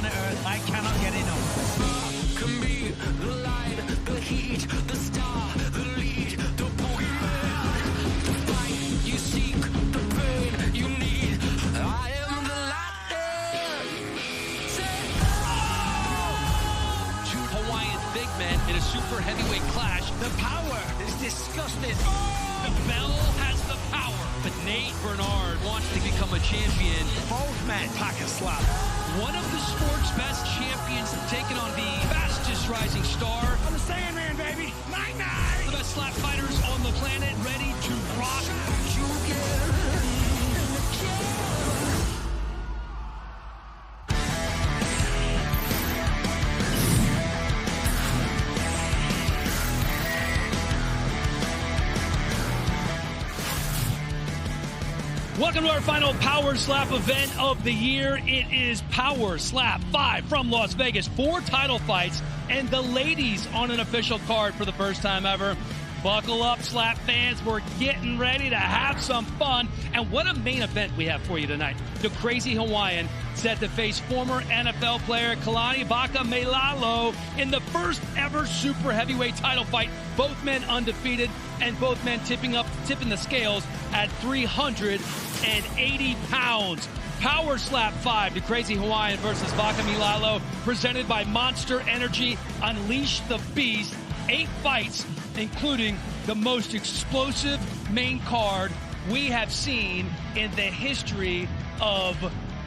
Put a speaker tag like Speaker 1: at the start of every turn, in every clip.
Speaker 1: planet Earth. I cannot get enough.
Speaker 2: Can be the light, the heat, the star, the lead, the boogeyman. The fight you seek, the pain you need. I am the lightning.
Speaker 3: Two Hawaiian big men in a super heavyweight clash.
Speaker 1: The power is disgusting.
Speaker 3: The bell has the power. But Nate Bernard wants to become a champion.
Speaker 1: Both men pack a slap.
Speaker 3: One of the sport's best champions taking on the fastest rising star.
Speaker 1: I'm the Sandman, baby. Night-night.
Speaker 3: The best slap fighters on the planet, ready to rock.
Speaker 2: You get
Speaker 3: Welcome to our final Power Slap event of the year. It is Power Slap 5 from Las Vegas. 4 title fights and the ladies on an official card for the first time ever. Buckle up, Slap fans. We're getting ready to have some fun. And what a main event we have for you tonight. The Crazy Hawaiian set to face former NFL player Kalani Vakameilalo in the first ever super heavyweight title fight. Both men undefeated and both men tipping the scales at 380 pounds. Power Slap 5, the Crazy Hawaiian versus Vakameilalo, presented by Monster Energy. Unleash the Beast. 8 fights, including the most explosive main card we have seen in the history of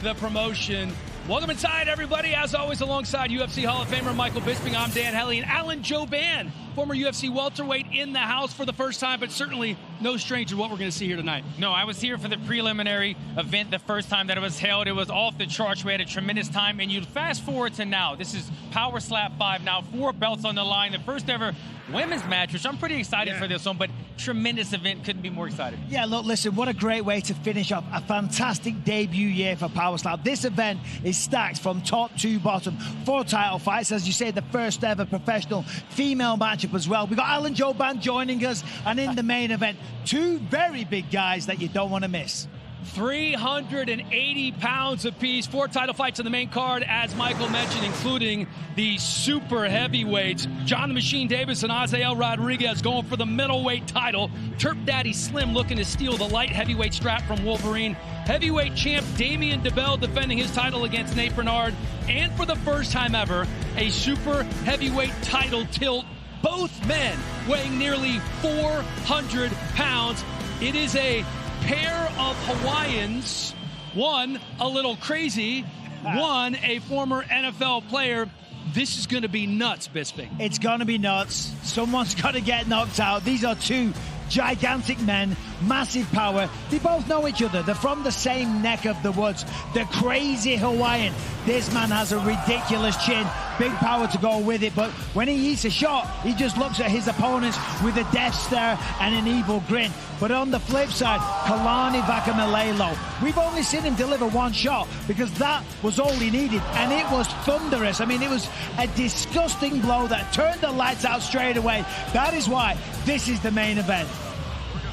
Speaker 3: the promotion. Welcome inside, everybody. As always, alongside UFC Hall of Famer Michael Bisping, I'm Dan Hellie, and Alan Joban, former UFC welterweight, in the house for the first time, but certainly no stranger to what we're going to see here tonight.
Speaker 4: No, I was here for the preliminary event the first time that it was held. It was off the charts. We had a tremendous time, and you fast forward to now. This is Power Slap 5 now, 4 belts on the line, the first ever women's match, which I'm pretty excited for this one, but tremendous event. Couldn't be more excited.
Speaker 5: Yeah, look, listen, what a great way to finish off a fantastic debut year for Power Slap. This event is stacked from top to bottom. 4 title fights, as you say, the first ever professional female matchup as well. We got Alan Joban joining us, and in the main event, 2 very big guys that you don't want to miss.
Speaker 3: 380 pounds apiece. 4 title fights on the main card, as Michael mentioned, including the super heavyweights. John the Machine Davis and Azael Rodriguez going for the middleweight title. Turp Daddy Slim looking to steal the light heavyweight strap from Wolverine. Heavyweight champ Damian DeBell defending his title against Nate Bernard. And for the first time ever, a super heavyweight title tilt. Both men weighing nearly 400 pounds. It is a pair of Hawaiians, one a little crazy, one a former NFL player. This is going to be nuts, Bisping.
Speaker 5: It's going to be nuts. Someone's got to get knocked out. These are 2 gigantic men, massive power. They both know each other. They're from the same neck of the woods. The Crazy Hawaiian. This man has a ridiculous chin, big power to go with it, but when he eats a shot, he just looks at his opponents with a death stare and an evil grin. But on the flip side, Kalani Vakameilalo, we've only seen him deliver 1 shot because that was all he needed, and it was thunderous. I mean, it was a disgusting blow that turned the lights out straight away. That is why this is the main event.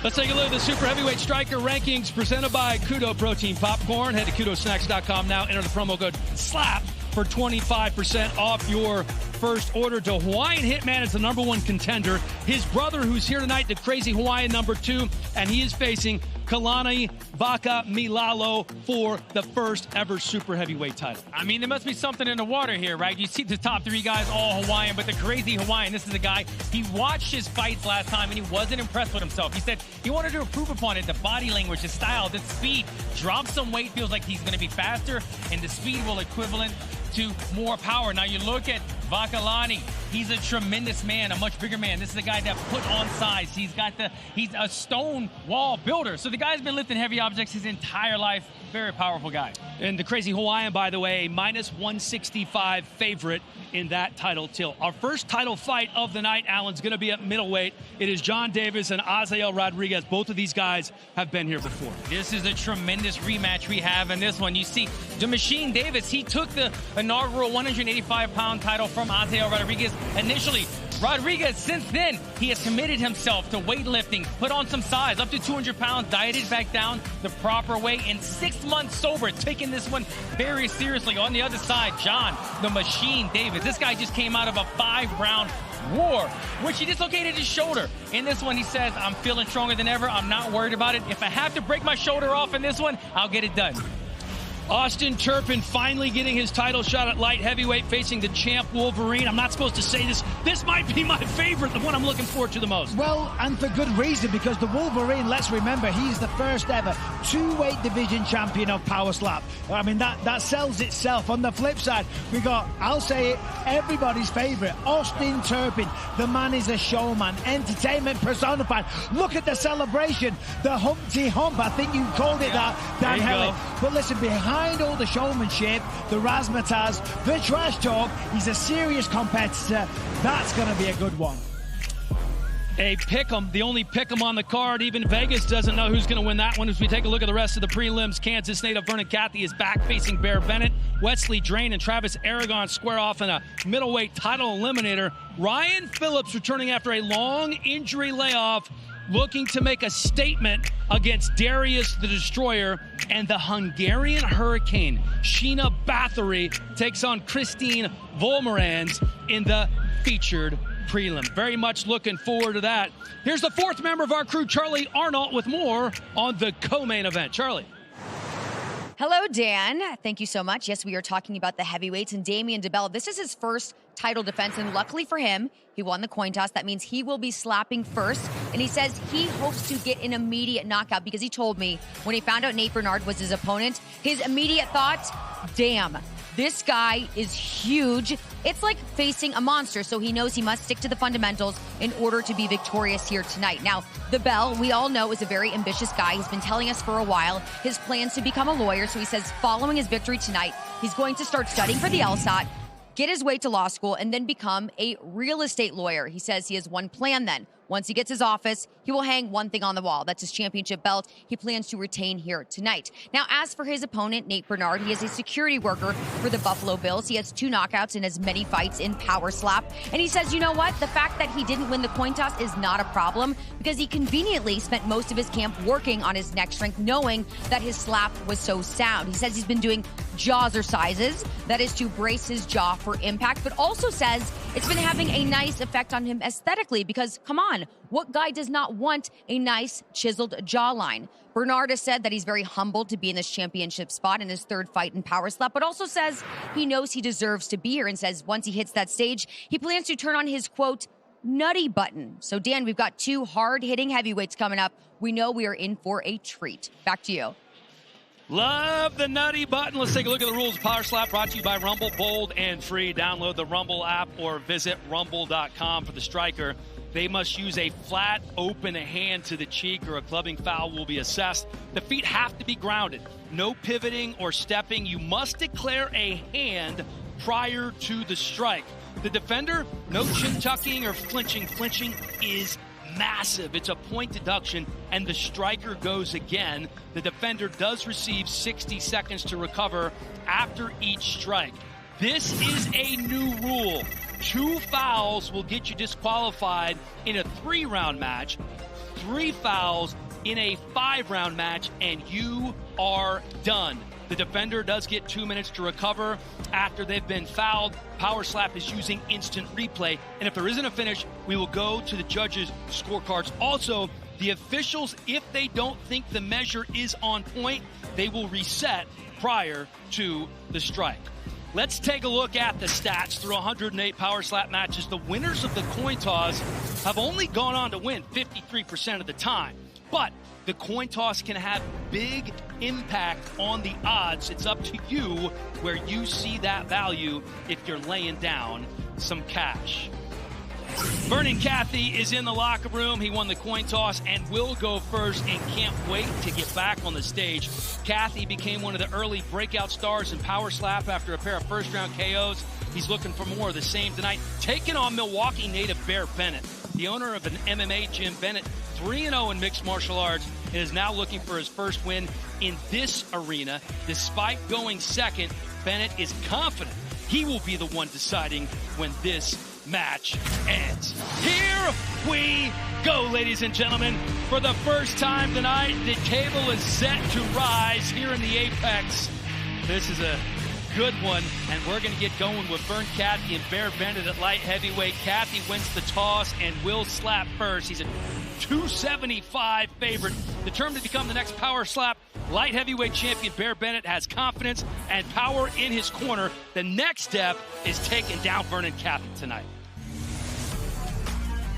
Speaker 3: Let's take a look at the Super Heavyweight Striker rankings presented by Kudo Protein Popcorn. Head to kudosnacks.com now. Enter the promo code SLAP for 25% off your first order. To Hawaiian Hitman is the #1 contender. His brother, who's here tonight, the Crazy Hawaiian #2, and he is facing Kalani Vakameilalo for the first ever super heavyweight title.
Speaker 4: I mean, there must be something in the water here, right? You see the top 3 guys all Hawaiian, but the Crazy Hawaiian, this is a guy, he watched his fights last time and he wasn't impressed with himself. He said he wanted to improve upon it, the body language, his style, the speed, drop some weight, feels like he's going to be faster, and the speed will equivalent to more power. Now you look at Vakalani, he's a tremendous man, a much bigger man. This is a guy that put on size. He's a stone wall builder. So the guy's been lifting heavy objects his entire life. Very powerful guy.
Speaker 3: And the Crazy Hawaiian, by the way, -165 favorite in that title tilt. Our first title fight of the night, Alan's going to be at middleweight. It is John Davis and Azael Rodriguez. Both of these guys have been here before.
Speaker 4: This is a tremendous rematch we have in this one. You see, the Machine Davis, he took the inaugural 185-pound title from Azael Rodriguez. Initially, Rodriguez, since then, he has committed himself to weightlifting, put on some size, up to 200 pounds, dieted back down the proper way, and 6 months sober, taking this one very seriously. On the other side, John, the Machine Davis. This guy just came out of a 5-round war, which he dislocated his shoulder. In this one, he says, I'm feeling stronger than ever. I'm not worried about it. If I have to break my shoulder off in this one, I'll get it done.
Speaker 3: Austin Turpin finally getting his title shot at light heavyweight, facing the champ Wolverine. I'm not supposed to say this. This might be my favorite, the one I'm looking forward to the most.
Speaker 5: Well, and for good reason, because the Wolverine, let's remember, he's the first ever 2-weight division champion of Power Slap. I mean, that sells itself. On the flip side, we got, I'll say it, everybody's favorite, Austin Turpin. The man is a showman, entertainment personified. Look at the celebration, the Humpty Hump. I think you called it that, Dan Helling. But listen, behind all the showmanship, the razzmatazz, the trash talk, he's a serious competitor. That's going to be a good one.
Speaker 3: A pick'em, the only pick'em on the card. Even Vegas doesn't know who's going to win that one. As we take a look at the rest of the prelims, Kansas native Vernon Cathy is back facing Bear Bennett. Wesley Drain and Travis Aragon square off in a middleweight title eliminator. Ryan Phillips returning after a long injury layoff, looking to make a statement against Darius the Destroyer. And the Hungarian Hurricane, Sheena Bathory, takes on Christine Volmerans in the featured prelim. Very much looking forward to that. Here's the fourth member of our crew, Charlie Arnault, with more on the co-main event. Charlie.
Speaker 6: Hello, Dan. Thank you so much. Yes, we are talking about the heavyweights and Damian DeBell. This is his first title defense, and luckily for him, he won the coin toss. That means he will be slapping first, and he says he hopes to get an immediate knockout because he told me when he found out Nate Bernard was his opponent, his immediate thought, damn, this guy is huge. It's like facing a monster, so he knows he must stick to the fundamentals in order to be victorious here tonight. Now, the Bell, we all know, is a very ambitious guy. He's been telling us for a while his plans to become a lawyer, so he says following his victory tonight, he's going to start studying for the LSAT, get his way to law school, and then become a real estate lawyer. He says he has one plan then. Once he gets his office, he will hang one thing on the wall. That's his championship belt he plans to retain here tonight. Now, as for his opponent, Nate Bernard, he is a security worker for the Buffalo Bills. He has 2 knockouts in as many fights in Power Slap. And he says, you know what? The fact that he didn't win the coin toss is not a problem because he conveniently spent most of his camp working on his neck strength, knowing that his slap was so sound. He says he's been doing jaw exercises, that is to brace his jaw for impact, but also says it's been having a nice effect on him aesthetically because, come on, what guy does not want a nice chiseled jawline? Bernard has said that he's very humbled to be in this championship spot in his 3rd fight in Power Slap, but also says he knows he deserves to be here and says once he hits that stage, he plans to turn on his, quote, nutty button. So, Dan, we've got 2 hard-hitting heavyweights coming up. We know we are in for a treat. Back to you.
Speaker 3: Love the nutty button. Let's take a look at the rules. Power Slap brought to you by Rumble, bold and free. Download the Rumble app or visit rumble.com for the striker. They must use a flat, open hand to the cheek or a clubbing foul will be assessed. The feet have to be grounded. No pivoting or stepping. You must declare a hand prior to the strike. The defender, no chin tucking or flinching. Flinching is massive. It's a point deduction, and the striker goes again. The defender does receive 60 seconds to recover after each strike. This is a new rule. 2 fouls will get you disqualified in a 3-round match. 3 fouls in a 5-round match, and you are done. The defender does get 2 minutes to recover after they've been fouled. Power Slap is using instant replay, and if there isn't a finish, we will go to the judges' scorecards. Also, the officials, if they don't think the measure is on point, they will reset prior to the strike. Let's take a look at the stats. Through 108 Power Slap matches, the winners of the coin toss have only gone on to win 53% of the time. But the coin toss can have big impact on the odds. It's up to you where you see that value if you're laying down some cash. Vernon Cathy is in the locker room. He won the coin toss and will go first and can't wait to get back on the stage. Cathy became one of the early breakout stars in Power Slap after a pair of first-round KOs. He's looking for more of the same tonight, taking on Milwaukee native Bear Bennett. The owner of an MMA gym, Bennett, 3-0 in mixed martial arts, and is now looking for his first win in this arena. Despite going second, Bennett is confident he will be the one deciding when this match ends. Here we go, ladies and gentlemen. For the first time tonight, the table is set to rise here in the Apex. This is a good one, and we're going to get going with Vern Cathy and Bear Bennett at light heavyweight. Cathy wins the toss and will slap first. He's a 275 favorite, determined to become the next power slap light heavyweight champion. Bear Bennett has confidence and power in his corner. The next step is taking down Vernon Cathy tonight.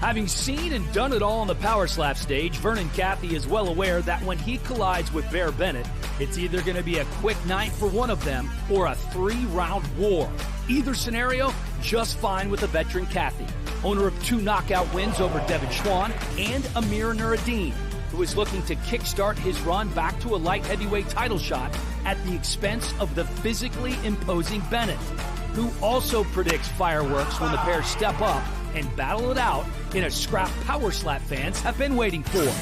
Speaker 7: Having seen and done it all on the power slap stage, Vernon Cathy is well aware that when he collides with Bear Bennett, it's either going to be a quick night for one of them or a 3-round war. Either scenario, just fine with the veteran Cathy, owner of 2 knockout wins over Devin Schwann and Amir Nuruddin, who is looking to kickstart his run back to a light heavyweight title shot at the expense of the physically imposing Bennett, who also predicts fireworks when the pair step up and battle it out in a scrap power slap fans have been waiting for.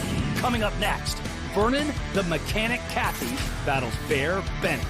Speaker 7: Coming up next, Vernon the Mechanic Cathy battles Bear Bennett.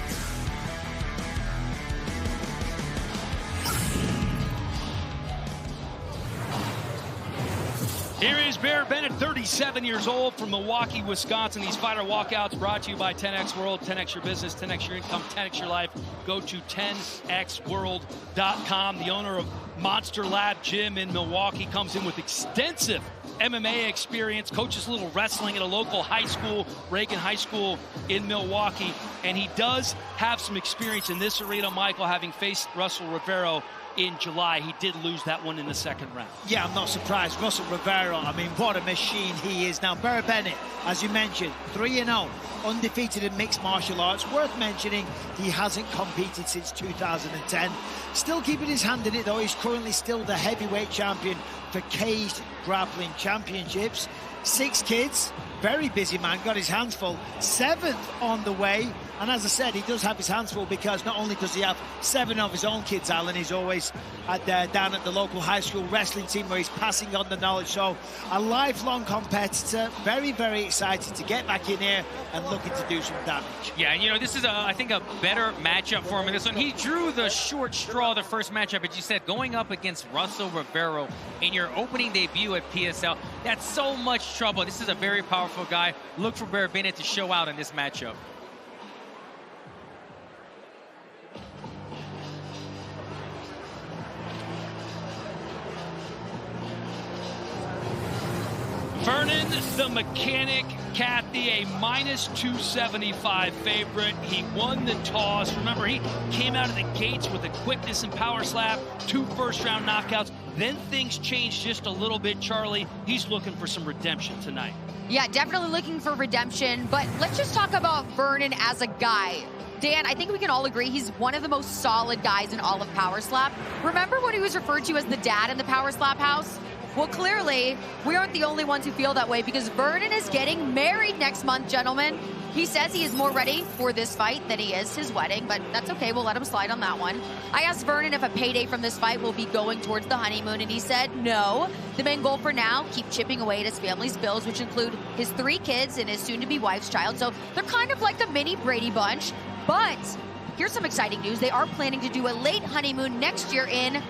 Speaker 3: Here is Bear Bennett, 37 years old, from Milwaukee, Wisconsin. These fighter walkouts brought to you by 10X World, 10X your business, 10X your income, 10X your life. Go to 10xworld.com. The owner of Monster Lab Gym in Milwaukee comes in with extensive MMA experience, coaches a little wrestling at a local high school, Reagan High School in Milwaukee. And he does have some experience in this arena, Michael, having faced Russell Rivero in July. He did lose that one in the second round.
Speaker 5: Yeah, I'm not surprised. Russell Rivero, I mean, what a machine he is. Now, Bear Bennett, as you mentioned, 3-0, undefeated in mixed martial arts. Worth mentioning, he hasn't competed since 2010. Still keeping his hand in it, though. He's currently still the heavyweight champion for Caged Grappling Championships. 6 kids, very busy man, got his hands full. 7th on the way. And as I said, he does have his hands full because not only does he have 7 of his own kids, Alan, he's always down at the local high school wrestling team where he's passing on the knowledge. So a lifelong competitor, very, very excited to get back in here and looking to do some damage.
Speaker 4: Yeah, and you know, this is, I think, a better matchup for him in this one. He drew the short straw the first matchup, but you said going up against Russell Rivero in your opening debut at PSL, that's so much trouble. This is a very powerful guy. Look for Bear Bennett to show out in this matchup.
Speaker 3: Vernon the Mechanic Cathy, a -275 favorite. He won the toss. Remember, he came out of the gates with a quickness and power slap, 2 first-round knockouts. Then things changed just a little bit, Charlie. He's looking for some redemption tonight.
Speaker 6: Yeah, definitely looking for redemption. But let's just talk about Vernon as a guy. Dan, I think we can all agree he's one of the most solid guys in all of Power Slap. Remember when he was referred to as the dad in the Power Slap house? Well, clearly, we aren't the only ones who feel that way because Vernon is getting married next month, gentlemen. He says he is more ready for this fight than he is his wedding, but that's okay. We'll let him slide on that one. I asked Vernon if a payday from this fight will be going towards the honeymoon, and he said no. The main goal for now, keep chipping away at his family's bills, which include his 3 kids and his soon-to-be wife's child. So they're kind of like a mini Brady Bunch. But here's some exciting news. They are planning to do a late honeymoon next year in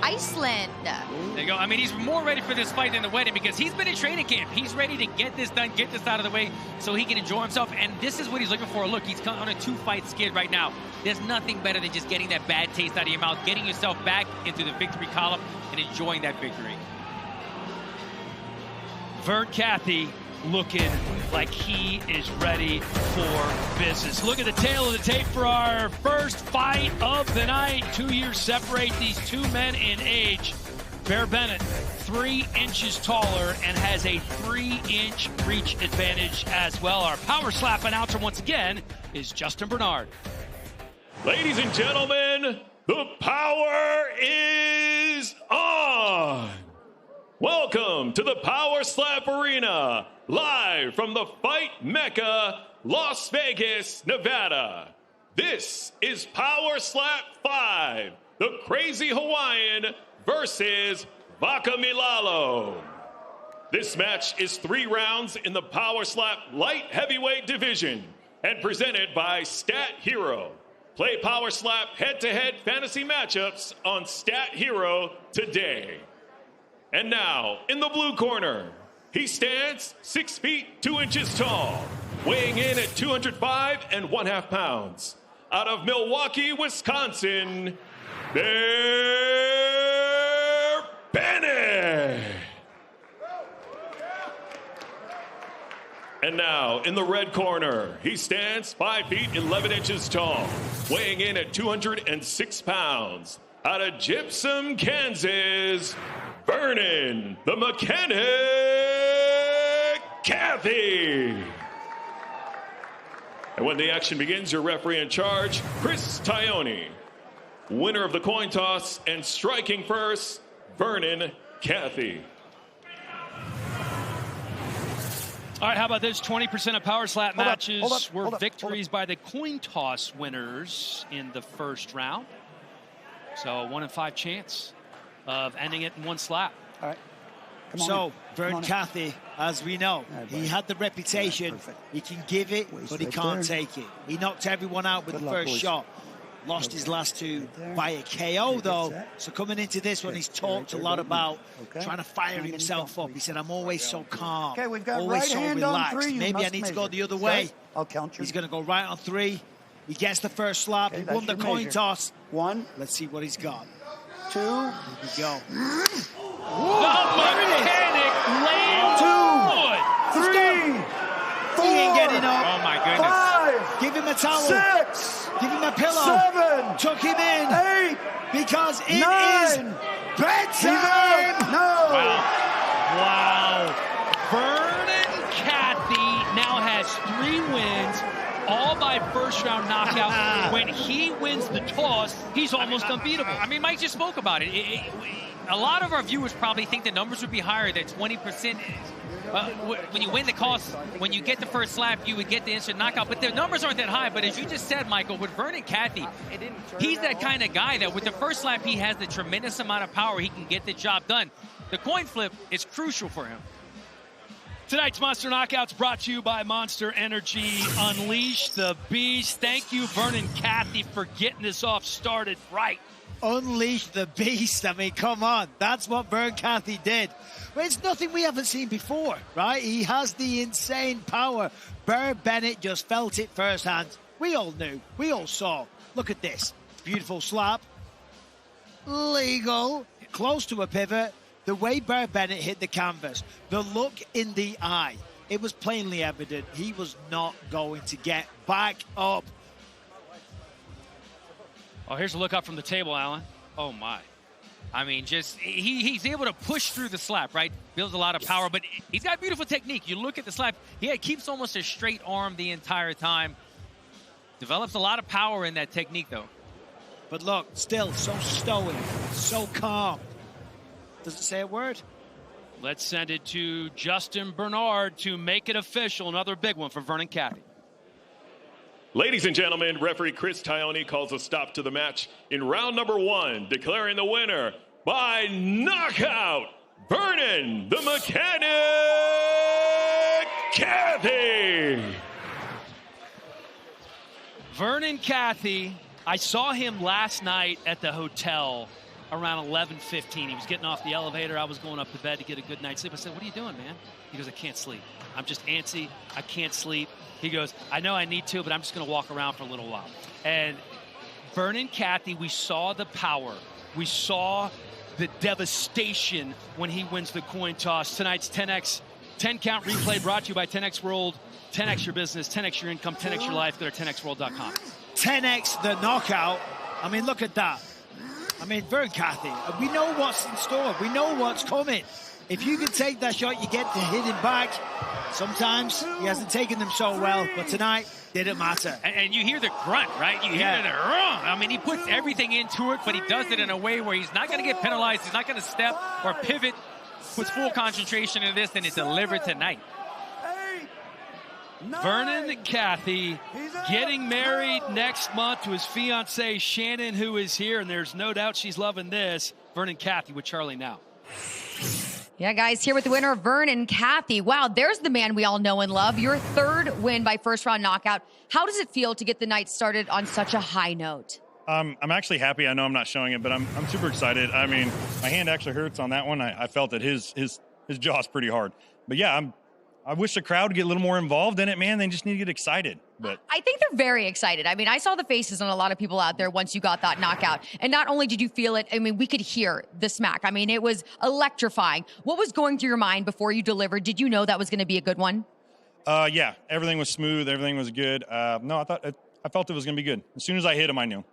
Speaker 6: Iceland.
Speaker 4: There you go. I mean, he's more ready for this fight than the wedding because he's been in training camp. He's ready to get this done, get this out of the way so he can enjoy himself. And this is what he's looking for. Look, he's on a 2-fight skid right now. There's nothing better than just getting that bad taste out of your mouth, getting yourself back into the victory column and enjoying that victory.
Speaker 3: Vern Cathy looking like he is ready for business. Look at the tail of the tape for our first fight of the night. 2 years separate these 2 men in age. Bear Bennett, 3 inches taller and has a 3-inch reach advantage as well. Our Power Slap announcer once again is Justin Bernard.
Speaker 8: Ladies and gentlemen, the power is on. Welcome to the Power Slap Arena, live from the Fight Mecca, Las Vegas, Nevada. This is Power Slap 5, the Crazy Hawaiian versus Vakameilalo. This match is 3 rounds in the Power Slap Light Heavyweight Division and presented by Stat Hero. Play Power Slap head-to-head fantasy matchups on Stat Hero today. And now, in the blue corner, he stands 6 feet 2 inches tall, weighing in at 205 1/2 pounds. Out of Milwaukee, Wisconsin, Bear Bennett. And now, in the red corner, he stands 5 feet 11 inches tall, weighing in at 206 pounds. Out of Gypsum, Kansas, Vernon, the Mechanic Cathy. And when the action begins, your referee in charge, Chris Tione. Winner of the coin toss and striking first, Vernon Cathy.
Speaker 3: All right, how about this? 20% of Power Slap matches were
Speaker 9: hold
Speaker 3: victories by the coin toss winners in the first round. So a 1 in 5 chance of ending it in one slap.
Speaker 9: All right. Come on
Speaker 5: So,
Speaker 9: in.
Speaker 5: Vern Cathy, as we know, he had the reputation.
Speaker 9: perfect.
Speaker 5: He can give it, but he
Speaker 9: right
Speaker 5: can't
Speaker 9: there.
Speaker 5: take it. He knocked everyone out with
Speaker 9: Good
Speaker 5: the
Speaker 9: luck,
Speaker 5: first
Speaker 9: boys.
Speaker 5: shot. Lost his last two
Speaker 9: Right there.
Speaker 5: by a KO,
Speaker 9: Good
Speaker 5: though.
Speaker 9: set.
Speaker 5: So coming into this one, he's
Speaker 9: Right
Speaker 5: talked a
Speaker 9: there,
Speaker 5: lot
Speaker 9: don't
Speaker 5: about
Speaker 9: move. Okay.
Speaker 5: trying to fire
Speaker 9: Trying to get
Speaker 5: himself
Speaker 9: him
Speaker 5: up. He said, I'm always so calm.
Speaker 9: Okay, we've got
Speaker 5: always
Speaker 9: right
Speaker 5: so
Speaker 9: hand on
Speaker 5: relaxed.
Speaker 9: 3. You
Speaker 5: Maybe I
Speaker 9: must
Speaker 5: need to go
Speaker 9: measure.
Speaker 5: the other
Speaker 9: Okay?
Speaker 5: way.
Speaker 9: I'll count you.
Speaker 5: He's going to go right on 3. He gets the first slap.
Speaker 9: Okay,
Speaker 5: He won
Speaker 9: that's
Speaker 5: the
Speaker 9: your
Speaker 5: coin
Speaker 9: measure.
Speaker 5: toss.
Speaker 9: 1,
Speaker 5: Let's see what he's got.
Speaker 9: 2,
Speaker 5: Here we go.
Speaker 3: The Mechanic lands
Speaker 9: 3, 4,
Speaker 5: He ain't getting up.
Speaker 4: Oh, my goodness.
Speaker 9: 5,
Speaker 5: Give him a towel.
Speaker 9: 6,
Speaker 5: Give him a pillow.
Speaker 9: 7,
Speaker 5: Tuck him in.
Speaker 9: 8,
Speaker 5: Because it is
Speaker 9: 9,
Speaker 5: bedtime.
Speaker 9: No.
Speaker 3: Wow. Vernon Cathy now has 3 wins, all by first-round knockout. When he wins the toss, he's almost unbeatable.
Speaker 4: I mean, Mike just spoke about it. A lot of our viewers probably think the numbers would be higher, that 20%. When you win the toss, when you get the first slap, you would get the instant knockout. But the numbers aren't that high. But as you just said, Michael, with Vernon Cathy, he's that kind of guy that with the first slap, he has the tremendous amount of power. He can get the job done. The coin flip is crucial for him.
Speaker 3: Tonight's Monster Knockouts brought to you by Monster Energy. Unleash the Beast. Thank you, Vernon Cathy, for getting this off started right.
Speaker 5: Unleash the beast. I mean, come on. That's what Vern Cathy did. But it's nothing we haven't seen before, right? He has the insane power. Bear Bennett just felt it firsthand. We all knew. We all saw. Look at this. Beautiful slap. Legal. Close to a pivot. The way Bear Bennett hit the canvas. The look in the eye. It was plainly evident he was not going to get back up.
Speaker 3: Oh, here's a look up from the table, Alan.
Speaker 4: Oh, my. I mean, just he's able to push through the slap, right? Builds a lot of power, but he's got beautiful technique. You look at the slap, he keeps almost a straight arm the entire time. Develops a lot of power in that technique, though.
Speaker 5: But look, still so stoic, so calm. Doesn't say a word.
Speaker 3: Let's send it to Justin Bernard to make it official. Another big one for Vernon Cathy.
Speaker 8: Ladies and gentlemen, referee Chris Tione calls a stop to the match in round number 1, declaring the winner by knockout, Vernon the Mechanic Cathy.
Speaker 3: Vernon Cathy, I saw him last night at the hotel around 11:15. He was getting off the elevator. I was going up to bed to get a good night's sleep. I said, what are you doing, man? He goes, I can't sleep. I'm just antsy. I can't sleep. He goes, I know I need to, but I'm just going to walk around for a little while. And Vernon Cathy, we saw the power. We saw the devastation when he wins the coin toss. Tonight's 10X, 10-count replay brought to you by 10X World. 10X your business, 10X your income, 10X your life. Go to 10xworld.com.
Speaker 5: 10X the knockout. I mean, look at that. I mean, Vern Cathy, we know what's in store. We know what's coming. If you can take that shot, you get to hit him back. Sometimes he hasn't taken them so well, but tonight, didn't matter.
Speaker 4: And you hear the grunt, right? You hear the run. I mean, he puts everything into it, but he does it in a way where he's not going to get penalized. He's not going to step or pivot. Puts full concentration into this, and it delivered tonight.
Speaker 3: Vernon Cathy getting married next month to his fiancee Shannon, who is here, and there's no doubt she's loving this. Vernon Cathy with Charlie now.
Speaker 6: Yeah, guys, here with the winner, Vern and Kathy. Wow, there's the man we all know and love. Your third win by first-round knockout. How does it feel to get the night started on such a high note?
Speaker 10: I'm actually happy. I know I'm not showing it, but I'm super excited. I mean, my hand actually hurts on that one. I felt that his jaw's pretty hard. But yeah, I wish the crowd would get a little more involved in it, man. They just need to get excited. But
Speaker 6: I think they're very excited. I mean, I saw the faces on a lot of people out there once you got that knockout. And not only did you feel it, I mean, we could hear the smack. I mean, it was electrifying. What was going through your mind before you delivered? Did you know that was going to be a good one?
Speaker 10: Yeah, everything was smooth. Everything was good. No, I felt it was going to be good. As soon as I hit him, I knew.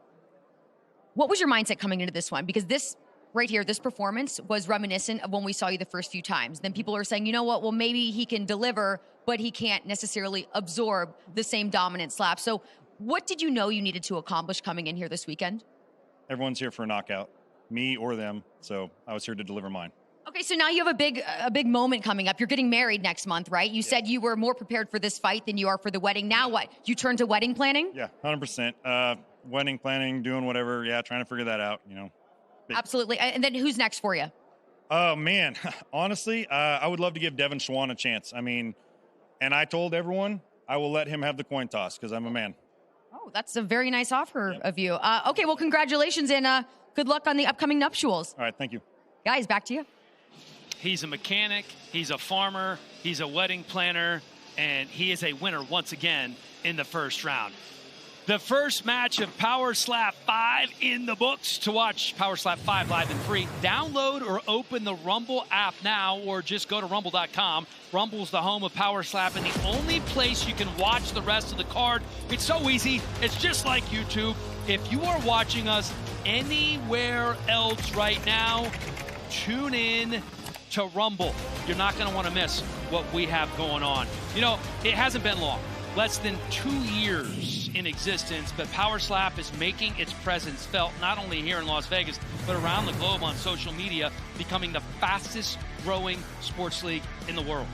Speaker 6: What was your mindset coming into this one? Because this right here, this performance was reminiscent of when we saw you the first few times. Then people are saying, you know what, well, maybe he can deliver, but he can't necessarily absorb the same dominant slap. So what did you know you needed to accomplish coming in here this weekend?
Speaker 10: Everyone's here for a knockout, me or them. So I was here to deliver mine.
Speaker 6: Okay, so now you have a big moment coming up. You're getting married next month, right? You said you were more prepared for this fight than you are for the wedding. Now what? You turn to wedding planning?
Speaker 10: Yeah, 100%. Wedding planning, doing whatever. Yeah, trying to figure that out, you know.
Speaker 6: Absolutely. And then who's next for you?
Speaker 10: Oh, man. Honestly, I would love to give Devin Schwann a chance. I mean, and I told everyone I will let him have the coin toss because I'm a man.
Speaker 6: Oh, that's a very nice offer of you. Okay, well, congratulations and good luck on the upcoming nuptials.
Speaker 10: All right, thank you.
Speaker 6: Guys, back to you.
Speaker 7: He's a mechanic, he's a farmer, he's a wedding planner, and he is a winner once again in the first round. The first match of Power Slap 5 in the books. To watch Power Slap 5 live and free, download or open the Rumble app now or just go to rumble.com. Rumble's the home of Power Slap and the only place you can watch the rest of the card. It's so easy. It's just like YouTube. If you are watching us anywhere else right now, tune in to Rumble. You're not going to want to miss what we have going on. You know, it hasn't been long. Less than 2 years in existence, but Power Slap is making its presence felt not only here in Las Vegas, but around the globe on social media, becoming the fastest growing sports league in the world.